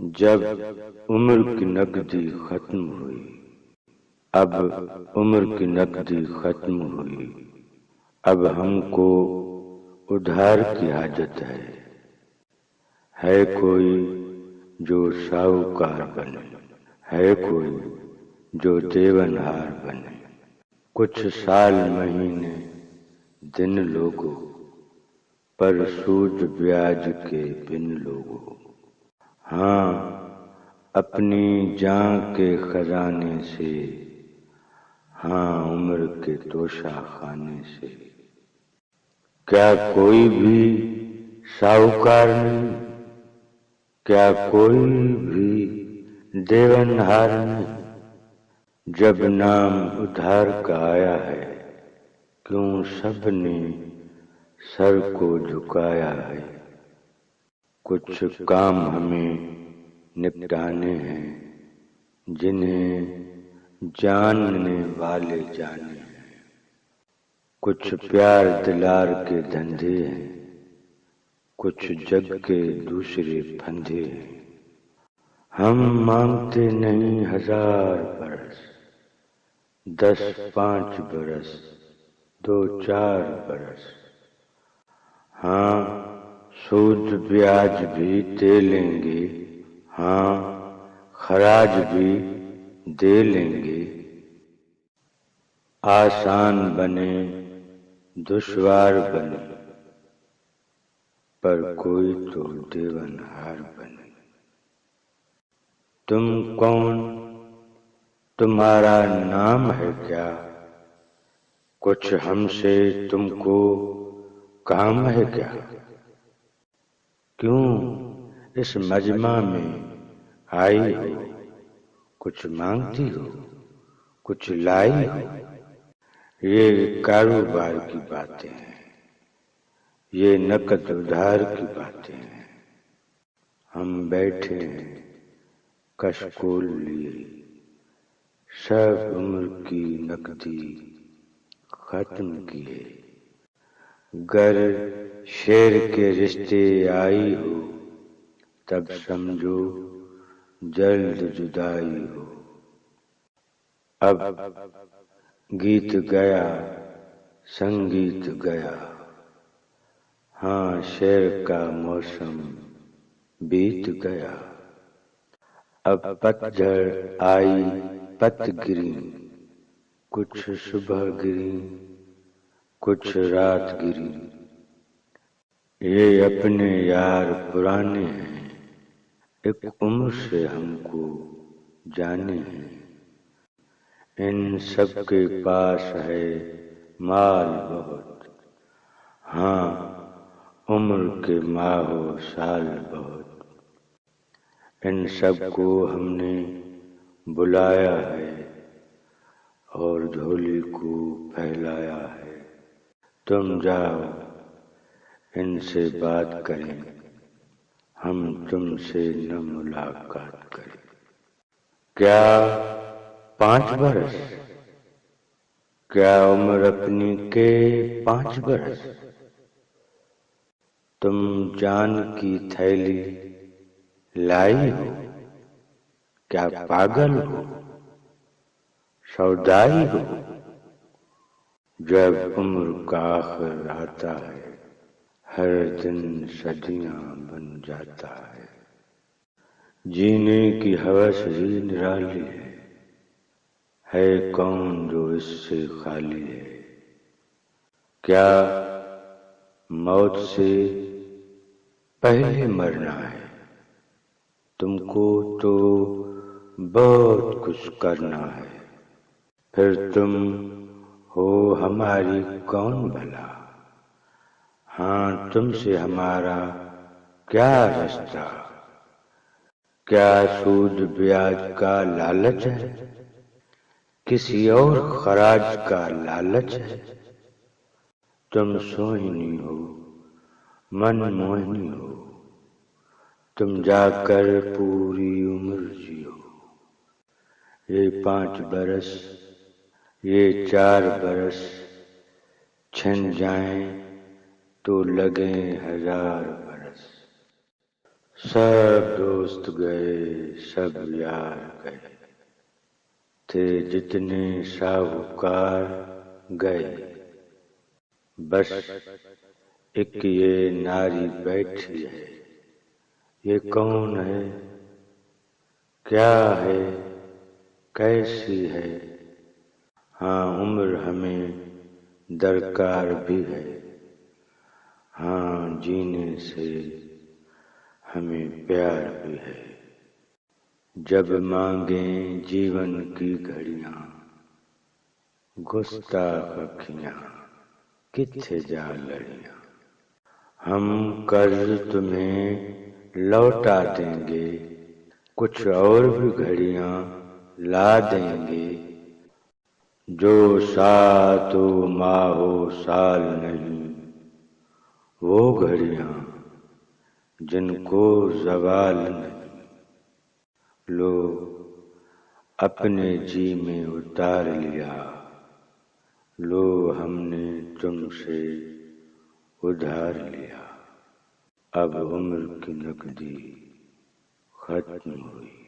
جب عمر کی نقدی ختم ہوئی، اب عمر کی نقدی ختم ہوئی، اب ہم کو ادھار کی حاجت ہے کوئی جو شاہوکار بنے، ہے کوئی جو دیونہار بنے۔ کچھ سال مہینے دن لوگو، پر سود بیاج کے بن لوگو۔ ہاں اپنی جان کے خزانے سے، ہاں عمر کے توشہ خانے سے۔ کیا کوئی بھی شاہوکار نہیں، کیا کوئی بھی دیونہار نہیں؟ جب نام ادھار کا آیا ہے، کیوں سب نے سر کو جھکایا ہے؟ کچھ کام ہمیں نپٹانے ہیں، جنہیں جاننے والے جانے ہیں۔ کچھ پیار دلار کے دھندے ہیں، کچھ جگ کے دوسرے پھندے ہیں۔ ہم مانگتے نہیں 1000 برس، 10 5 برس، 2 4 برس۔ ہاں سود بیاج بھی دے لیں گے، ہاں خراج بھی دے لیں گے۔ آسان بنے دشوار بنے، پر کوئی تو دیونہار بنے۔ تم کون، تمہارا نام ہے کیا؟ کچھ ہم سے تم کو کام ہے کیا؟ کیوں اس مجمع میں آئی ہو؟ کچھ مانگتی ہو، کچھ لائی ہو؟ یہ کاروبار کی باتیں ہیں، یہ نقد ادھار کی باتیں ہیں۔ ہم بیٹھے ہیں کشکول لیے، سب عمر کی نقدی ختم کیے۔ گر شیر کے رشتے آئی ہو، تب سمجھو جلد جدائی ہو۔ اب گیت گیا، سنگیت گیا، ہاں شعر کا موسم بیت گیا۔ اب پت جھڑ آئی پت گریں، کچھ صبح گریں، کچھ رات گریں۔ یہ اپنے یار پرانے ہیں، ایک عمر سے ہم کو جانے ہیں۔ ان سب کے پاس ہے مال بہت، ہاں عمر کے ماہ و سال بہت۔ ان سب کو ہم نے بلایا ہے، اور جھولی کو پھیلایا ہے۔ تم جاؤ ان سے بات کریں، ہم تم سے نہ ملاقات کریں۔ کیا 5 برس، کیا عمر اپنی کے 5 برس؟ تم جان کی تھیلی لائی ہو، کیا پاگل ہو، سودائی ہو؟ جب عمر کا آخر آتا ہے، ہر دن صدیاں بن جاتا ہے۔ جینے کی ہوس ہی نرالی ہے کون جو اس سے خالی ہے؟ کیا موت سے پہلے مرنا ہے؟ تم کو تو بہت کچھ کرنا ہے، پھر تم ہو ہماری کون بھلا؟ ہاں تم سے ہمارا کیا رشتہ؟ کیا سود بیاج کا لالچ ہے؟ کسی اور خراج کا لالچ ہے؟ تم سوہنی ہو، من موہنی ہو، تم جا کر پوری عمر جیو۔ یہ 5 برس، یہ 4 برس چھن جائیں تو لگیں 1000 برس۔ سب دوست گئے، سب یار گئے، تھے جتنے شاہکار گئے، بس ایک یہ ناری بیٹھی ہے، یہ کون ہے، کیا ہے، کیسی ہے؟ ہاں عمر ہمیں درکار بھی ہے، ہاں جینے سے ہمیں پیار بھی ہے۔ جب مانگیں جیون کی گھڑیاں، گستاخ اکھیاں کتھے جا لڑیاں، ہم قرض تمہیں لوٹا دیں گے، کچھ اور بھی گھڑیاں لا دیں گے، جو سات و ماہ و سال نہیں، وہ گھڑیاں جن کو زوال نہیں، لو اپنے جی میں اتار لیا، لو ہم نے تم سے ادھار لیا، اب عمر کی نقدی ختم ہوئی۔